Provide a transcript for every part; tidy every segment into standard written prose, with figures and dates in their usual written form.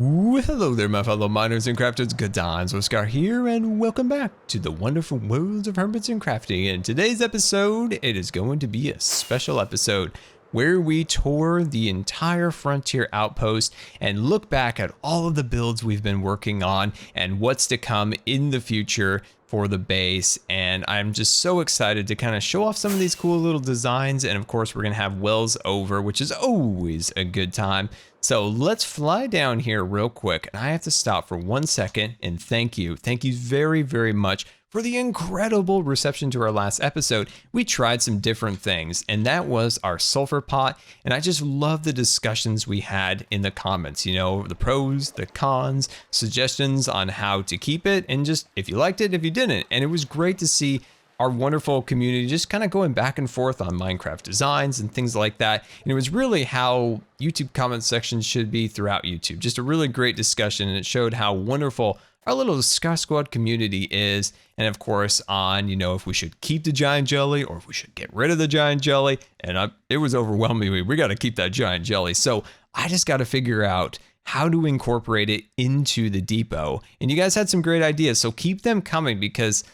Hello there, my fellow miners and crafters. GoodTimesWithScar here, and welcome back to the wonderful world of hermits and crafting. In today's episode, it is going to be a special episode where we tour the entire Frontier Outpost and look back at all of the builds we've been working on and what's to come in the future for the base. And I'm just so excited to kind of show off some of these cool little designs. And of course, we're gonna have Wells over, which is always a good time. So let's fly down here real quick. And I have to stop for 1 second and thank you. Thank you very, very much for the incredible reception to our last episode. We tried some different things, and that was our sulfur pot. And I just love the discussions we had in the comments, you know, the pros, the cons, suggestions on how to keep it, and just if you liked it, if you didn't. And it was great to see our wonderful community just kind of going back and forth on Minecraft designs and things like that. And it was really how YouTube comment sections should be throughout YouTube. Just a really great discussion, and it showed how wonderful our little Scar Squad community is. And of course on, you know, if we should keep the giant jelly or if we should get rid of the giant jelly. And it was overwhelming. We got to keep that giant jelly. So I just got to figure out how to incorporate it into the depot. And you guys had some great ideas, so keep them coming, because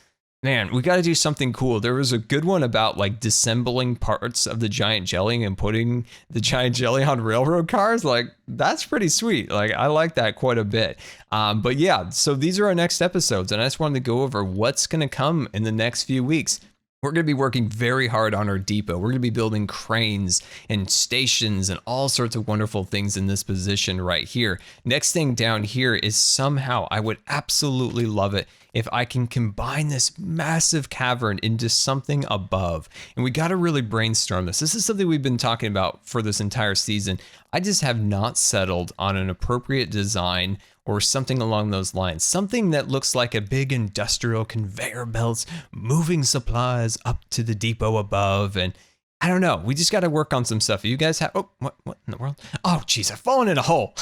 man, we got to do something cool. There was a good one about like disassembling parts of the giant jelly and putting the giant jelly on railroad cars. Like, that's pretty sweet. Like, I like that quite a bit. But yeah, so these are our next episodes, and I just wanted to go over what's going to come in the next few weeks. We're going to be working very hard on our depot. We're going to be building cranes and stations and all sorts of wonderful things in this position right here. Next thing down here is somehow, I would absolutely love it if I can combine this massive cavern into something above. And we got to really brainstorm this. This is something we've been talking about for this entire season. I just have not settled on an appropriate design or something along those lines. Something that looks like a big industrial conveyor belts, moving supplies up to the depot above. And I don't know, we just got to work on some stuff. You guys have, oh, what in the world? Oh, geez, I've fallen in a hole.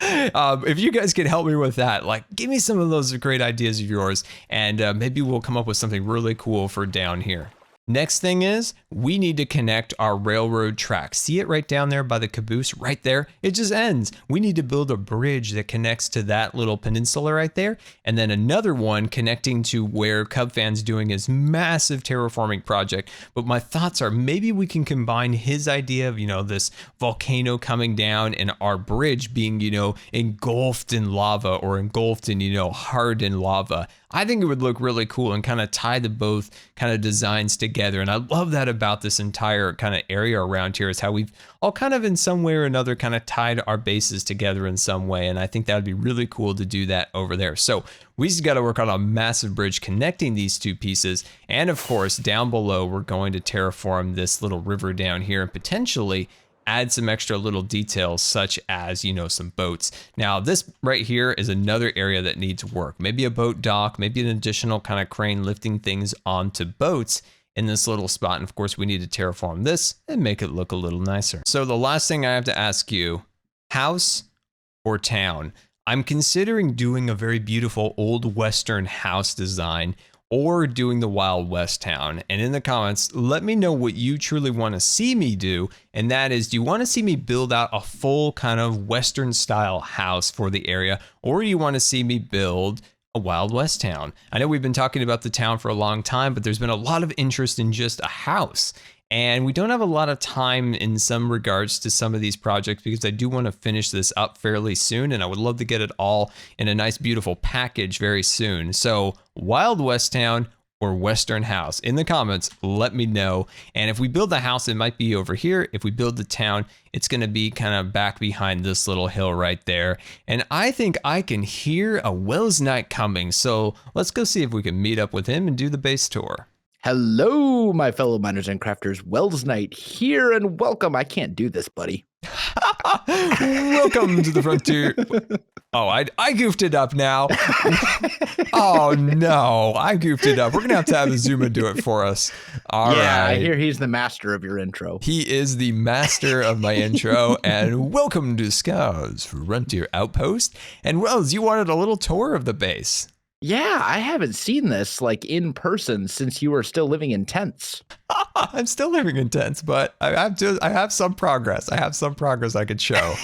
If you guys can help me with that, like, give me some of those great ideas of yours, and maybe we'll come up with something really cool for down here. Next thing is, we need to connect our railroad tracks. See it right down there by the Caboose, right there? It just ends. We need to build a bridge that connects to that little peninsula right there, and then another one connecting to where Cubfan's doing his massive terraforming project. But my thoughts are maybe we can combine his idea of, you know, this volcano coming down and our bridge being, you know, engulfed in lava or engulfed in, you know, hardened lava. I think it would look really cool and kind of tie the both kind of designs together. And I love that about this entire kind of area around here, is how we've all kind of in some way or another kind of tied our bases together in some way. And I think that would be really cool to do that over there. So we just got to work on a massive bridge connecting these two pieces. And of course, down below, we're going to terraform this little river down here and potentially add some extra little details, such as, you know, some boats. Now this right here is another area that needs work. Maybe a boat dock, maybe an additional kind of crane lifting things onto boats in this little spot. And of course we need to terraform this and make it look a little nicer. So the last thing I have to ask you, house or town? I'm considering doing a very beautiful old Western house design, or doing the Wild West town. And in the comments, let me know what you truly want to see me do. And that is, do you want to see me build out a full kind of Western style house for the area, or do you want to see me build a Wild West town? I know we've been talking about the town for a long time, but there's been a lot of interest in just a house. And we don't have a lot of time in some regards to some of these projects, because I do want to finish this up fairly soon, and I would love to get it all in a nice, beautiful package very soon. So Wild West town or Western house? In the comments, let me know. And if we build the house, it might be over here. If we build the town, it's going to be kind of back behind this little hill right there. And I think I can hear a Welsknight coming. So let's go see if we can meet up with him and do the base tour. Hello, my fellow miners and crafters. Welsknight here, and welcome. I can't do this, buddy. Welcome to the Frontier. Oh, I goofed it up now. Oh, no, I goofed it up. We're going to have Azuma do it for us. All yeah, right. I hear he's the master of your intro. He is the master of my intro, and welcome to Scar's Frontier Outpost. And Wells, you wanted a little tour of the base. Yeah, I haven't seen this like in person since you were still living in tents. I'm still living in tents, but I have some progress. I have some progress I could show.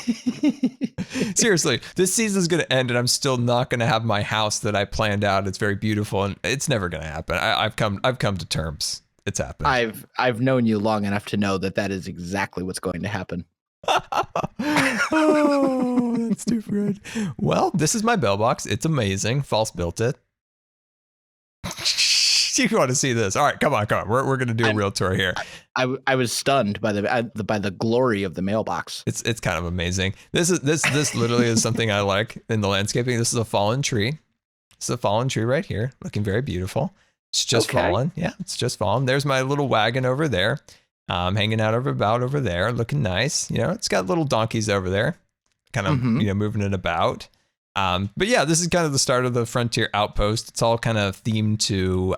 Seriously, this season's going to end and I'm still not going to have my house that I planned out. It's very beautiful and it's never going to happen. I've come to terms. It's happened. I've known you long enough to know that is exactly what's going to happen. Oh, that's too good. Well, this is my bell box. It's amazing. False built it. You want to see this? All right, come on. We're gonna do a real tour here. I was stunned by the glory of the mailbox. It's kind of amazing. This literally is something I like in the landscaping. This is a fallen tree. It's a fallen tree right here, looking very beautiful. It's just fallen. Yeah, it's just fallen. There's my little wagon over there, hanging out over there, looking nice. You know, it's got little donkeys over there, kind of moving it about. But yeah, this is kind of the start of the Frontier Outpost. It's all kind of themed to,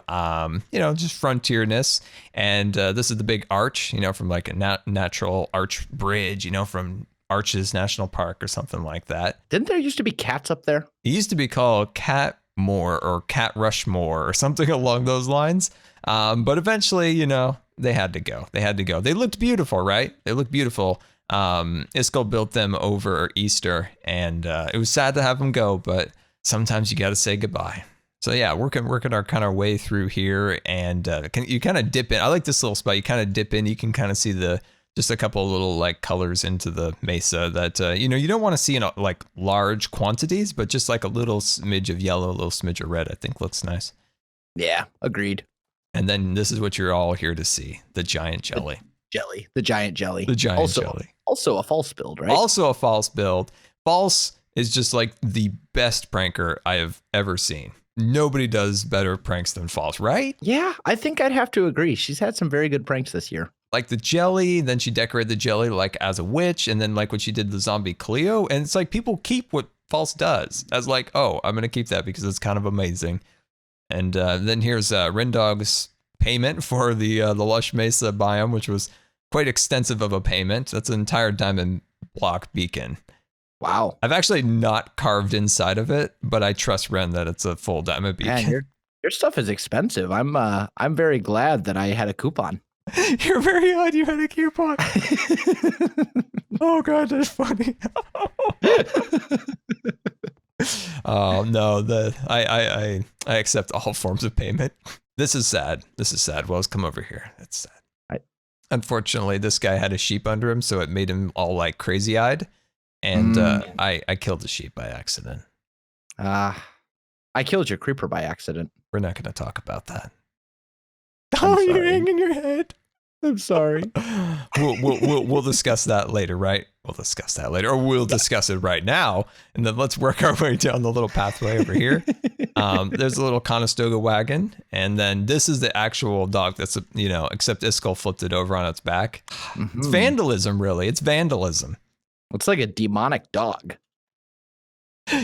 just frontierness. And this is the big arch, from like a natural arch bridge, from Arches National Park or something like that. Didn't there used to be cats up there? It used to be called Catmore or Cat Rushmore or something along those lines. But eventually, they had to go. They looked beautiful, right? They looked beautiful. Iskall built them over Easter, and it was sad to have them go, but sometimes you got to say goodbye. So yeah, working our kind of way through here, and you kind of dip in. I like this little spot. You kind of dip in. You can kind of see just a couple of little like colors into the mesa that you don't want to see in like large quantities, but just like a little smidge of yellow, a little smidge of red, I think looks nice. Yeah, agreed. And then this is what you're all here to see: the giant jelly. The giant jelly. Jelly. Also a false build, right? Also a false build. False is just like the best pranker I have ever seen. Nobody does better pranks than False, right? Yeah, I think I'd have to agree. She's had some very good pranks this year. Like the jelly, then she decorated the jelly like as a witch, and then like when she did the zombie Cleo, and it's like people keep what False does as like, oh, I'm gonna keep that because it's kind of amazing. And then here's Rendog's payment for the Lush Mesa biome, which was quite extensive of a payment. That's an entire diamond block beacon. Wow. I've actually not carved inside of it, but I trust Ren that it's a full diamond beacon. Man, your stuff is expensive. I'm very glad that I had a coupon. You're very glad you had a coupon. Oh god, that's funny. Oh no, I accept all forms of payment. This is sad. Wells, come over here. That's sad. Unfortunately, this guy had a sheep under him, so it made him all like crazy-eyed. And I killed the sheep by accident. I killed your creeper by accident. We're not going to talk about that. You're hanging your head. I'm sorry. We'll discuss that later, right? We'll discuss that later, or we'll discuss it right now, and then let's work our way down the little pathway over here. There's a little Conestoga wagon, and then this is the actual dog. That's except Iskall flipped it over on its back. Mm-hmm. It's vandalism, really. It's vandalism. It's like a demonic dog.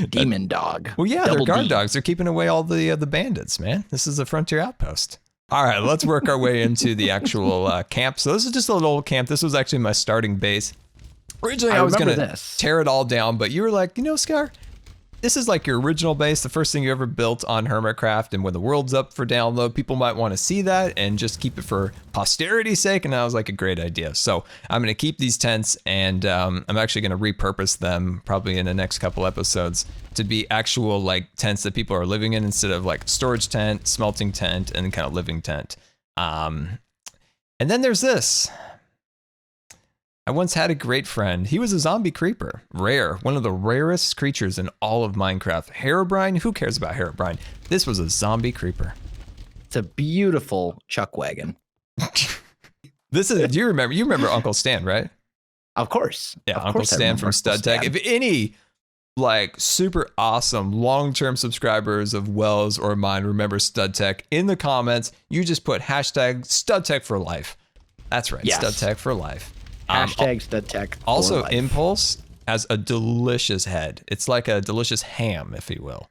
Demon dog. Well, yeah, they're guard dogs. They're keeping away all the bandits, man. This is a Frontier Outpost. All right, let's work our way into the actual camp. So this is just a little old camp. This was actually my starting base. Originally, I was going to tear it all down, but you were like, Scar, this is like your original base, the first thing you ever built on Hermitcraft, and when the world's up for download, people might want to see that and just keep it for posterity's sake, and that was like a great idea. So I'm going to keep these tents, and I'm actually going to repurpose them probably in the next couple episodes to be actual like tents that people are living in instead of like storage tent, smelting tent, and kind of living tent. And then there's this. I once had a great friend. He was a zombie creeper. Rare. One of the rarest creatures in all of Minecraft. Herobrine? Who cares about Herobrine? This was a zombie creeper. It's a beautiful chuck wagon. This is, you remember Uncle Stan, right? Of course. Yeah, Uncle Stan from Stud Tech. If any like super awesome long-term subscribers of Wells or mine remember Stud Tech, in the comments, you just put hashtag Stud Tech for life. That's right. Yes. Stud Tech for life. Hashtag Stud Tech. Also, Impulse has a delicious head. It's like a delicious ham, if you will.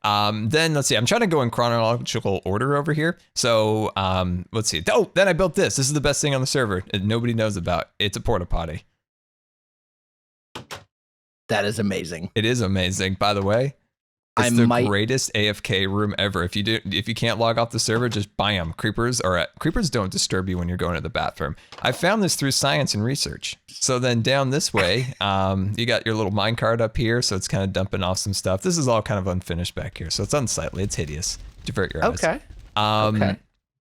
Then let's see. I'm trying to go in chronological order over here. So let's see. Oh, then I built this. This is the best thing on the server that nobody knows about. It's a porta potty. That is amazing. It is amazing, by the way. It's the greatest AFK room ever. If you can't log off the server, just bam, creepers don't disturb you when you're going to the bathroom. I found this through science and research. So then down this way, you got your little minecart up here, so it's kind of dumping off some stuff. This is all kind of unfinished back here, so it's unsightly. It's hideous. Divert your eyes. Okay. Okay.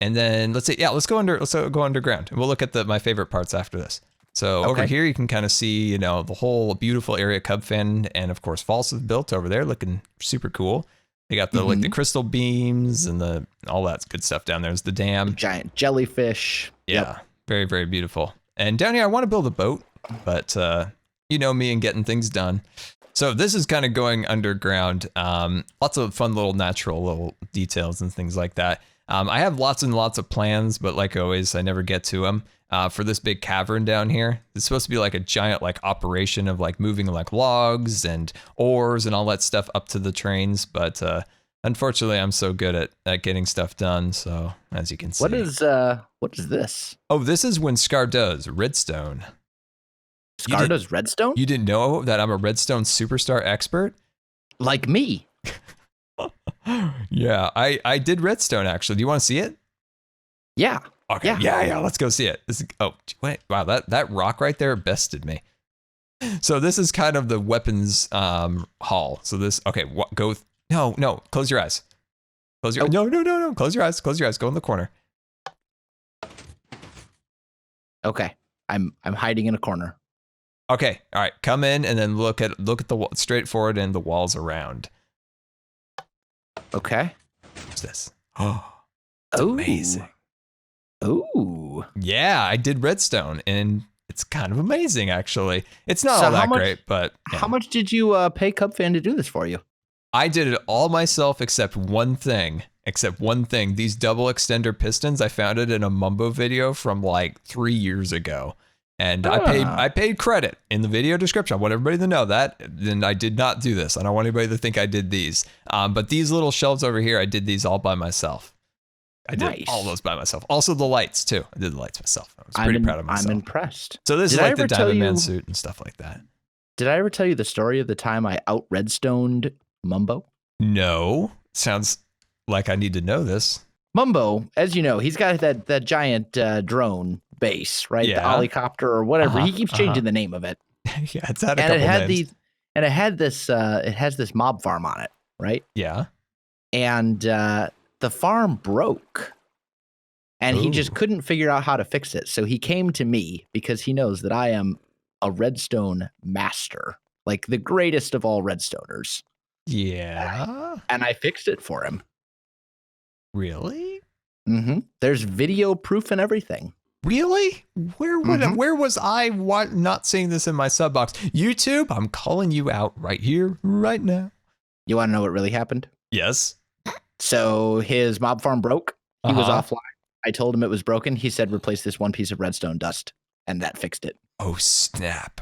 And then let's go underground, and we'll look at my favorite parts after this. So over here, you can kind of see, you know, the whole beautiful area Cub Fen and of course False have built over there, looking super cool. They got the like the crystal beams and all that good stuff down there. There's the dam, the giant jellyfish. Yeah, very, very beautiful. And down here, I want to build a boat, but you know me and getting things done. So this is kind of going underground. Lots of fun little natural details and things like that. I have lots and lots of plans, but like always, I never get to them. For this big cavern down here, it's supposed to be like a giant like operation of like moving like logs and ores and all that stuff up to the trains. But unfortunately, I'm so good at getting stuff done. So as you can see, what is this? Oh, this is when Scar does redstone. Scar does redstone? You didn't know that I'm a redstone superstar expert? Like me. Yeah, I did redstone actually. Do you want to see it? Yeah. Okay. Yeah. Let's go see it. Wait. Wow. That rock right there bested me. So this is kind of the weapons hall. So this. Okay. No. Close your eyes. No. Close your eyes. Go in the corner. Okay. I'm hiding in a corner. Okay. All right. Come in and then look at the wall straight forward and the walls around. Okay. What's this? Oh, it's amazing. Ooh. Yeah, I did redstone, and it's kind of amazing, actually. It's not all that great, but... Yeah. How much did you pay Cub Fan to do this for you? I did it all myself except one thing. These double extender pistons, I found it in a Mumbo video from like 3 years ago. And I paid credit in the video description. I want everybody to know that. Then I did not do this. I don't want anybody to think I did these. But these little shelves over here, I did these all by myself. I did all those by myself. Also the lights too. I did the lights myself. I was pretty proud of myself. I'm impressed. So this is like the Diamond Man suit and stuff like that. Did I ever tell you the story of the time I out redstoned Mumbo? No. Sounds like I need to know this. Mumbo, as you know, he's got that giant drone base, right? Yeah. The helicopter or whatever. He keeps changing the name of it. Yeah, it's had a couple names. It has this mob farm on it, right? Yeah. And the farm broke. And he just couldn't figure out how to fix it. So he came to me because he knows that I am a redstone master, like the greatest of all redstoners. Yeah. And I fixed it for him. Really? Mm-hmm. There's video proof and everything. Really? Where was I not seeing this in my sub box? YouTube, I'm calling you out right here, right now. You want to know what really happened? Yes. So his mob farm broke. He was offline. I told him it was broken. He said, replace this one piece of redstone dust. And that fixed it. Oh, snap.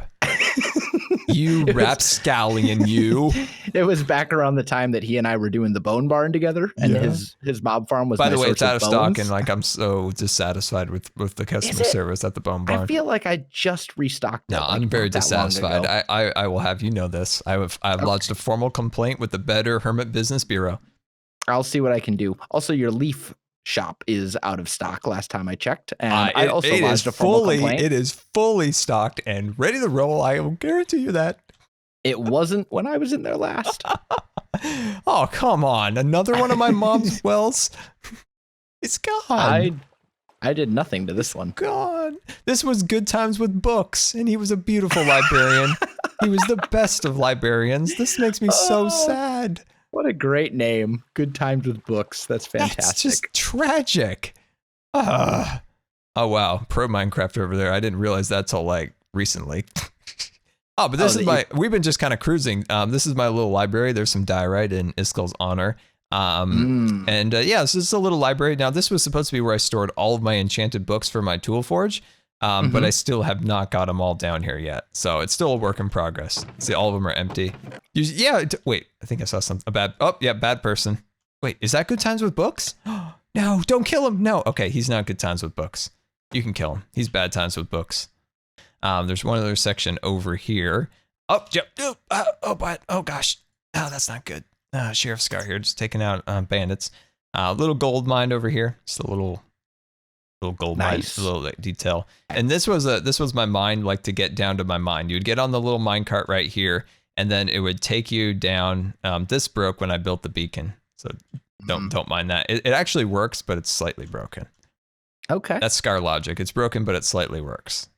You rapscallion, you. It was back around the time that he and I were doing the bone barn together. And his mob farm was By the way, it's out of stock. And like, I'm so dissatisfied with the customer service at the bone barn. I feel like I just restocked it. No, I'm very dissatisfied. I will have you know this. I've lodged a formal complaint with the Better Hermit Business Bureau. I'll see what I can do. Also, your leaf shop is out of stock last time I checked. And I also lodged a formal complaint. It is fully stocked and ready to roll. I will guarantee you that. It wasn't when I was in there last. Oh, come on. Another one of my mom's wells. It's gone. I did nothing to this one. Gone. This was Good Times with Books, and he was a beautiful librarian. He was the best of librarians. This makes me so sad. What a great name. Good Times with Books. That's fantastic. That's just tragic. Oh, wow. Pro Minecraft over there. I didn't realize that till like recently. Oh, but this is we've been just kind of cruising. This is my little library. There's some diorite in Iskel's honor. And yeah, this is a little library. Now, this was supposed to be where I stored all of my enchanted books for my tool forge. But I still have not got them all down here yet. So it's still a work in progress. See, all of them are empty. Wait, I think I saw something. Bad person. Wait, is that Good Times with Books? No, don't kill him. No, okay, he's not Good Times with Books. You can kill him. He's Bad Times with Books. There's one other section over here. Oh, gosh. Oh, that's not good. Sheriff Scar here, just taking out bandits. Little gold mine over here, just a little gold mine, a little like, detail. And this was my mine, like to get down to my mine. You would get on the little mine cart right here, and then it would take you down. This broke when I built the beacon, so don't mind that. It actually works, but it's slightly broken. Okay. That's Scar logic. It's broken, but it slightly works.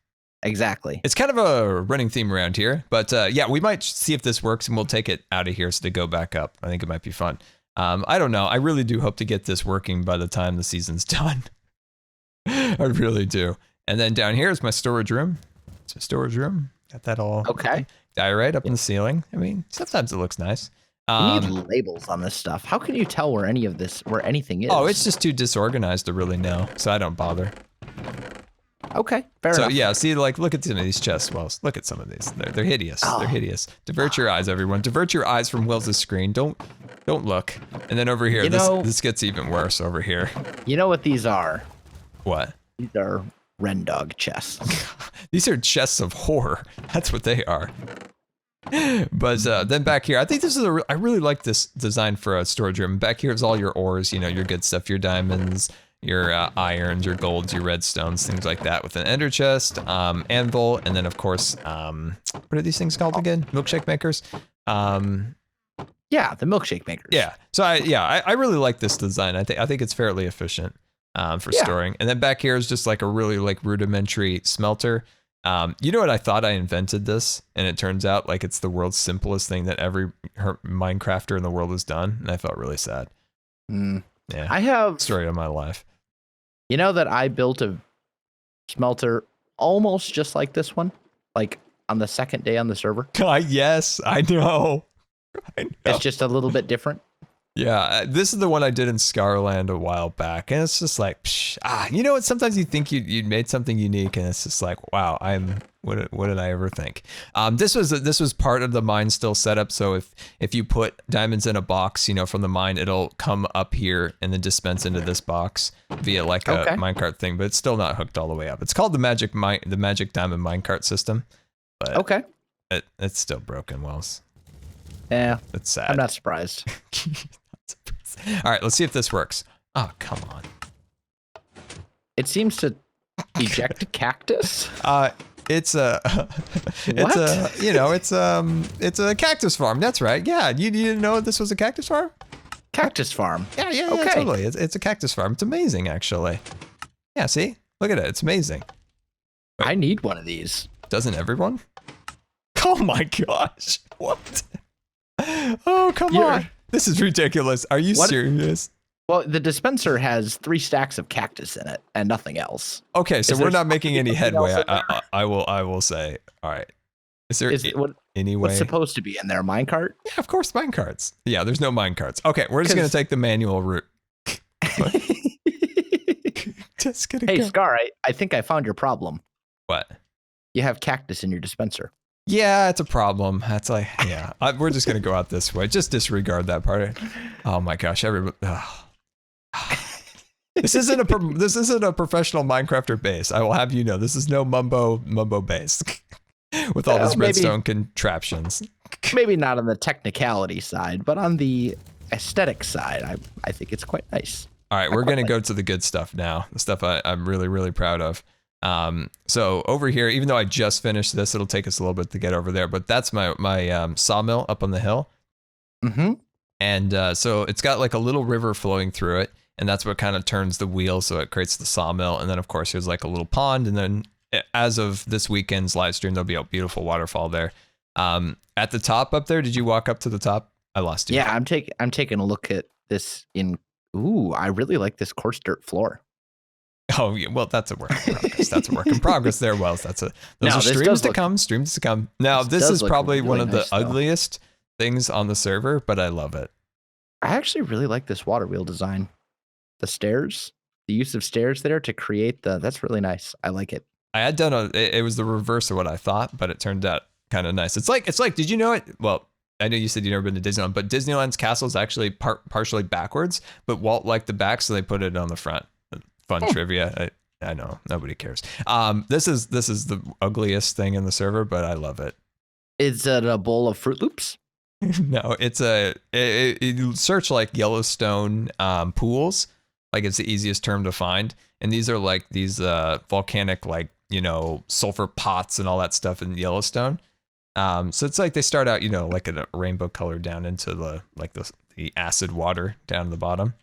Exactly. It's kind of a running theme around here, but yeah, we might see if this works, and we'll take it out of here so to go back up. I think it might be fun. I don't know. I really do hope to get this working by the time the season's done. I really do. And then down here is my storage room. It's a storage room. Got that all okay. Diorite up in the ceiling. I mean, sometimes it looks nice. You need labels on this stuff. How can you tell where anything is? Oh, it's just too disorganized to really know, so I don't bother. Okay, fair enough. So yeah, see, like, look at some of these chests, Wells. Look at some of these. They're hideous. Oh. They're hideous. Divert your eyes, everyone. Divert your eyes from Will's screen. Don't look. And then over here, this gets even worse over here. You know what these are? What? These are Ren Dog chests. These are chests of horror. That's what they are. But then back here, I think this is I really like this design for a storage room. Back here is all your ores, you know, your good stuff, your diamonds, your irons, your golds, your redstones, things like that, with an ender chest, anvil, and then of course, what are these things called again? Milkshake makers. Yeah, the milkshake makers. Yeah. So I really like this design. I think it's fairly efficient for storing. And then back here is just like a really like rudimentary smelter. You know what? I thought I invented this, and it turns out like it's the world's simplest thing that every Minecrafter in the world has done, and I felt really sad. Yeah, I have story of my life. You know that I built a smelter almost just like this one, like on the second day on the server. Yes, I know. It's just a little bit different. Yeah, this is the one I did in Scarland a while back, and it's just like, you know what? Sometimes you think you made something unique, and it's just like, wow, what did I ever think? This was part of the mine still setup. So if you put diamonds in a box, you know, from the mine, it'll come up here and then dispense into this box via like a minecart thing, but it's still not hooked all the way up. It's called the magic diamond minecart system, but it's still broken, Wells. Yeah, it's sad. I'm not surprised. All right, let's see if this works. Oh, come on. It seems to eject cactus. It's a cactus farm. That's right. Yeah, you didn't know this was a cactus farm? Cactus farm. Yeah, totally. It's a cactus farm. It's amazing, actually. Yeah, see? Look at it. It's amazing. Wait. I need one of these. Doesn't everyone? Oh my gosh. What? Oh, come on. This is ridiculous. Are you serious? Well, the dispenser has 3 stacks of cactus in it and nothing else. Okay, so we're not making any headway. I will say. All right. Is there any way? What's supposed to be in there? Minecart? Yeah, of course, minecarts. Yeah, there's no minecarts. Okay, we're just gonna take the manual route. Just gonna Hey, Scar, I think I found your problem. What? You have cactus in your dispenser. Yeah, it's a problem. That's like, yeah, we're just going to go out this way. Just disregard that part. Oh my gosh, everybody. This isn't a professional Minecrafter base. I will have you know, this is no mumbo base with all these redstone contraptions. Maybe not on the technicality side, but on the aesthetic side, I think it's quite nice. All right, we're going to go to the good stuff now. The stuff I'm really, really proud of. So over here, even though I just finished this, it'll take us a little bit to get over there, but that's my sawmill up on the hill. And so it's got like a little river flowing through it, and that's what kind of turns the wheel, so it creates the sawmill. And then of course there's like a little pond, and then as of this weekend's live stream, there'll be a beautiful waterfall there. At the top up there, did you walk up to the top? I lost you. Yeah, I'm taking a look at this ooh, I really like this coarse dirt floor. Oh, yeah, well, that's a work in progress. That's a work in progress there, Wells. Those are streams to come. Now, this is probably one of the ugliest things on the server, but I love it. I actually really like this water wheel design. The stairs, the use of stairs there to create that's really nice. I like it. I had done it was the reverse of what I thought, but it turned out kind of nice. It's like, did you know it? Well, I know you said you've never been to Disneyland, but Disneyland's castle is actually partially backwards, but Walt liked the back, so they put it on the front. Fun trivia. I know nobody cares. This is the ugliest thing in the server, but I love it. Is it a bowl of Fruit Loops? No, it's you search like Yellowstone pools, like it's the easiest term to find. And these are like these volcanic, like, sulfur pots and all that stuff in Yellowstone. So it's like they start out, like a rainbow color down into the acid water down the bottom.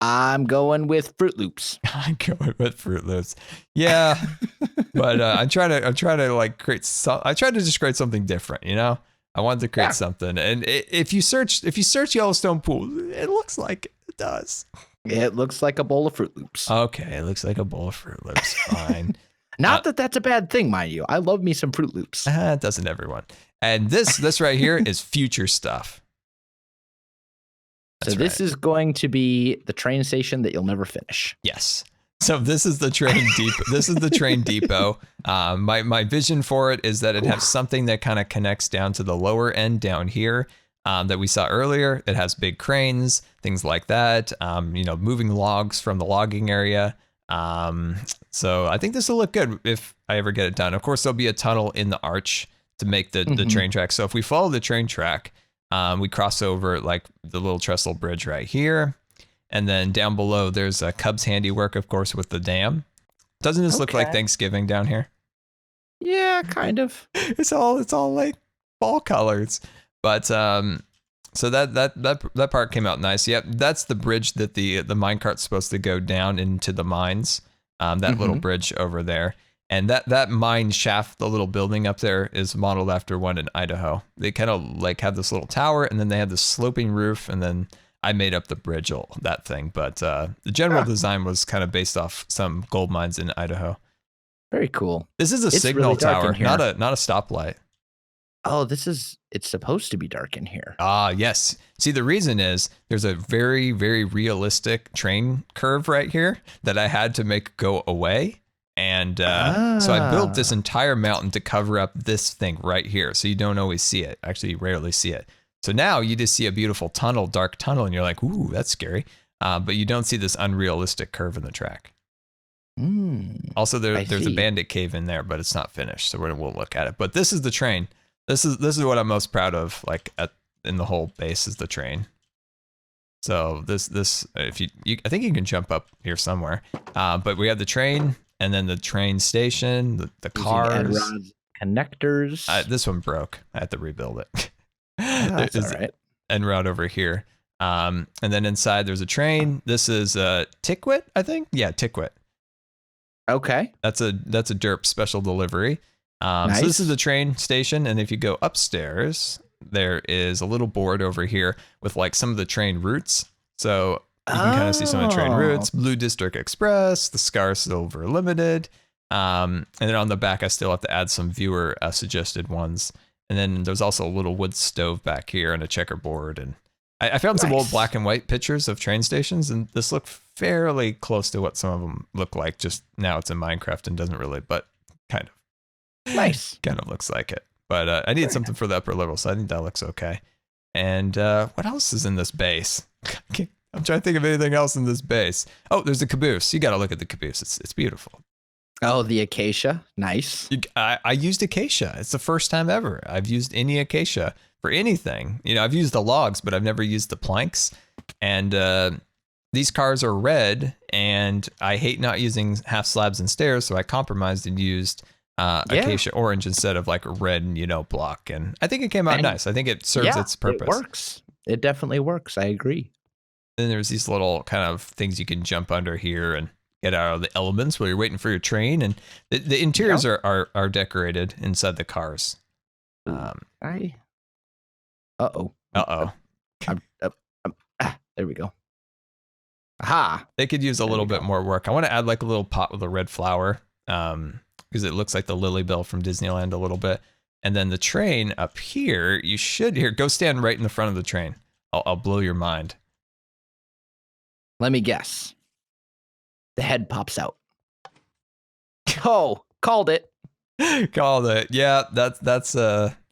I'm going with Fruit Loops. I'm going with Fruit Loops. Yeah. But I'm trying to like I tried to just create something different, I wanted to create something. And if you search Yellowstone pool, it looks like it does. It looks like a bowl of Fruit Loops. Okay, it looks like a bowl of Fruit Loops. Fine. Not that that's a bad thing, mind you. I love me some Fruit Loops. Doesn't everyone? And this right here is future stuff. So this is going to be the train station that you'll never finish. Yes. So this is the train depot. This is the train depot. My vision for it is that it has something that kind of connects down to the lower end down here that we saw earlier. It has big cranes, things like that. Moving logs from the logging area. So I think this will look good if I ever get it done. Of course, there'll be a tunnel in the arch to make the train track. So if we follow the train track, we cross over like the little trestle bridge right here. And then down below, there's a Cub's handiwork, of course, with the dam. Doesn't this look like Thanksgiving down here? Yeah, kind of. It's all like fall colors. But so that part came out nice. Yep, that's the bridge that the minecart's supposed to go down into the mines. That little bridge over there. And that mine shaft, the little building up there, is modeled after one in Idaho. They kind of like have this little tower, and then they have this sloping roof, and then I made up the bridge, that thing. But the general design was kind of based off some gold mines in Idaho. Very cool. This is a signal really tower, not a stoplight. Oh, it's supposed to be dark in here. Yes. See, the reason is there's a very, very realistic train curve right here that I had to make go away. And so I built this entire mountain to cover up this thing right here. So you don't always see it. Actually, you rarely see it. So now you just see a beautiful tunnel, dark tunnel, and you're like, ooh, that's scary. But you don't see this unrealistic curve in the track. Also, there's a bandit cave in there, but it's not finished. So we'll look at it. But this is the train. This is what I'm most proud of, like in the whole base is the train. So this if you I think you can jump up here somewhere. But we have the train and then the train station, the cars, connectors. This one broke. I had to rebuild it. That's all right. En route over here. And then inside there's a train. This is Tickwit, I think. Yeah, Tickwit. Okay. That's a derp special delivery. Nice. So this is the train station, and if you go upstairs, there is a little board over here with like some of the train routes. So you can kind of see some of the train routes: Blue District Express, the Scar Silver Limited, and then on the back I still have to add some viewer suggested ones. And then there's also a little wood stove back here and a checkerboard. And I found some old black and white pictures of train stations, and this looked fairly close to what some of them look like. Just now it's in Minecraft and doesn't really, but kind of. Nice. Kind of looks like it. But I need something for the upper level, so I think that looks okay. And what else is in this base? I'm trying to think of anything else in this base. Oh, there's a caboose. You got to look at the caboose. It's beautiful. Oh, the acacia. Nice. I used acacia. It's the first time ever I've used any acacia for anything. I've used the logs, but I've never used the planks. And these cars are red, and I hate not using half slabs and stairs, so I compromised and used acacia orange instead of like a red, block. And I think it came out nice. I think it serves its purpose. It works. It definitely works. I agree. Then there's these little kind of things you can jump under here and get out of the elements while you're waiting for your train. And the interiors are decorated inside the cars. Uh-oh. There we go. Aha. They could use a little bit more work. I want to add like a little pot with a red flower. Because it looks like the Lily Bell from Disneyland a little bit. And then the train up here, go stand right in the front of the train. I'll blow your mind. Let me guess. The head pops out. Oh, called it. Called it. Yeah, that's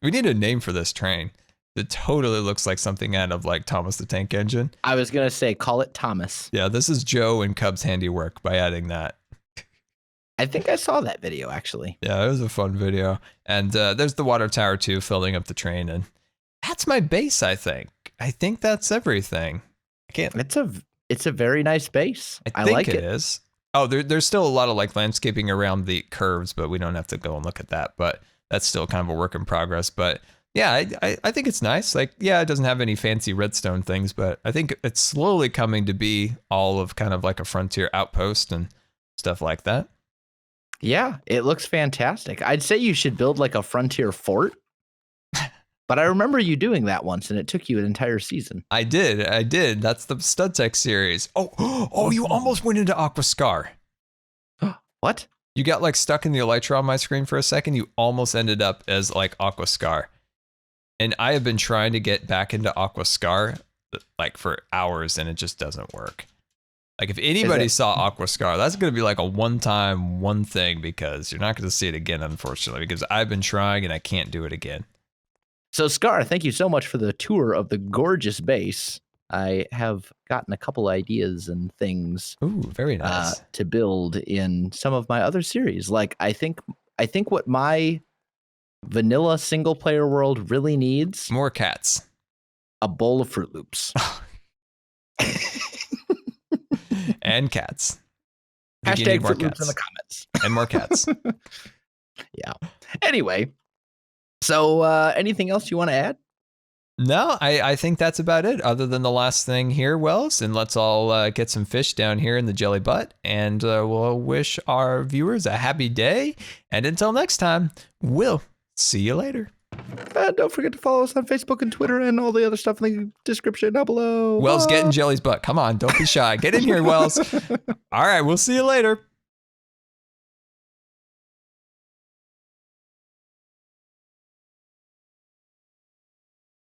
we need a name for this train. It totally looks like something out of like Thomas the Tank Engine. I was going to say, call it Thomas. Yeah, this is Joe and Cub's handiwork by adding that. I think I saw that video, actually. Yeah, it was a fun video. And there's the water tower, too, filling up the train. And That's my base, I think. I think that's everything. I can't. It's a very nice base. I think it is. Oh, there's still a lot of like landscaping around the curves, but we don't have to go and look at that. But that's still kind of a work in progress. But yeah, I think it's nice. Like, yeah, it doesn't have any fancy redstone things, but I think it's slowly coming to be all of kind of like a frontier outpost and stuff like that. Yeah, it looks fantastic. I'd say you should build like a frontier fort. But I remember you doing that once, and it took you an entire season. I did. That's the Stud Tech series. Oh, you almost went into Aquascar. What? You got like stuck in the elytra on my screen for a second. You almost ended up as like Aquascar. And I have been trying to get back into Aquascar like for hours, and it just doesn't work. Like if anybody saw Aquascar, that's going to be like a one thing, because you're not going to see it again, unfortunately, because I've been trying and I can't do it again. So, Scar, thank you so much for the tour of the gorgeous base. I have gotten a couple ideas and things. Ooh, very nice. To build in some of my other series. Like, I think what my vanilla single player world really needs. More cats. A bowl of Fruit Loops. And cats. Hashtag Fruit Loops in the comments. And more cats. Yeah. Anyway. So anything else you want to add? No, I think that's about it, other than the last thing here, Wells. And let's all get some fish down here in the jelly butt. And we'll wish our viewers a happy day. And until next time, we'll see you later. Don't forget to follow us on Facebook and Twitter and all the other stuff in the description down below. Wells, get in Jelly's butt. Come on, don't be shy. Get in here, Wells. All right, we'll see you later.